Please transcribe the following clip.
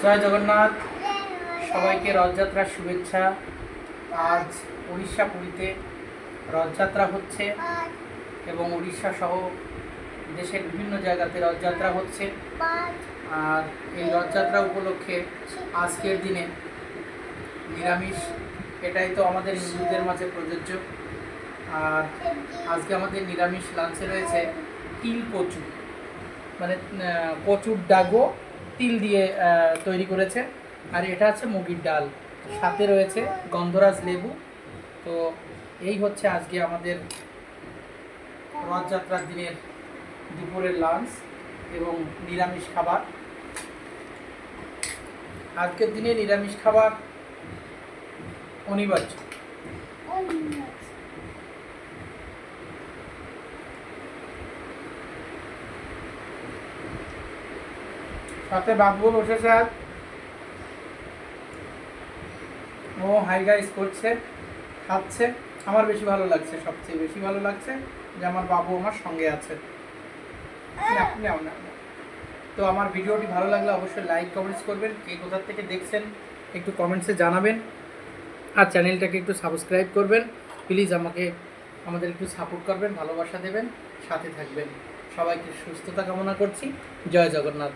জয় জগন্নাথ। সবাইকে রথযাত্রার শুভেচ্ছা। আজ উড়িষ্যা পুরীতে রথযাত্রা হচ্ছে এবং উড়িষ্যা সহ দেশের বিভিন্ন জায়গাতে রথযাত্রা হচ্ছে। আর এই রথযাত্রা উপলক্ষে আজকের দিনে নিরামিষ, এটাই তো আমাদের হিন্দুদের মাঝে প্রযোজ্য। আর আজকে আমাদের নিরামিষ লাঞ্চে রয়েছে তিল কচু, মানে কচুর ডাগো তিল দিয়ে তৈরি করেছে। আর এটা আছে মুগির ডাল, সাথে রয়েছে গন্ধরাজ লেবু। তো এই হচ্ছে আজকে আমাদের রথযাত্রার দিনের দুপুরের লাঞ্চ এবং নিরামিষ খাবার। আজকের দিনে নিরামিষ খাবার অনিবার্য। সাথে বাবু বসেছে, ও হাই গাইস করছে, খাচ্ছে। আমার বেশি ভালো লাগছে, সবচেয়ে বেশি ভালো লাগছে যে আমার বাবু আমার সঙ্গে আছে। তো আমার ভিডিওটি ভালো লাগলে অবশ্যই লাইক কমেন্টস করবেন। কে কোথা থেকে দেখছেন একটু কমেন্টসে জানাবেন, আর চ্যানেলটাকে একটু সাবস্ক্রাইব করবেন প্লিজ। আমাদের একটু সাপোর্ট করবেন, ভালোবাসা দেবেন, সাথে থাকবেন। সবাইকে সুস্থতা কামনা করছি। জয় জগন্নাথ।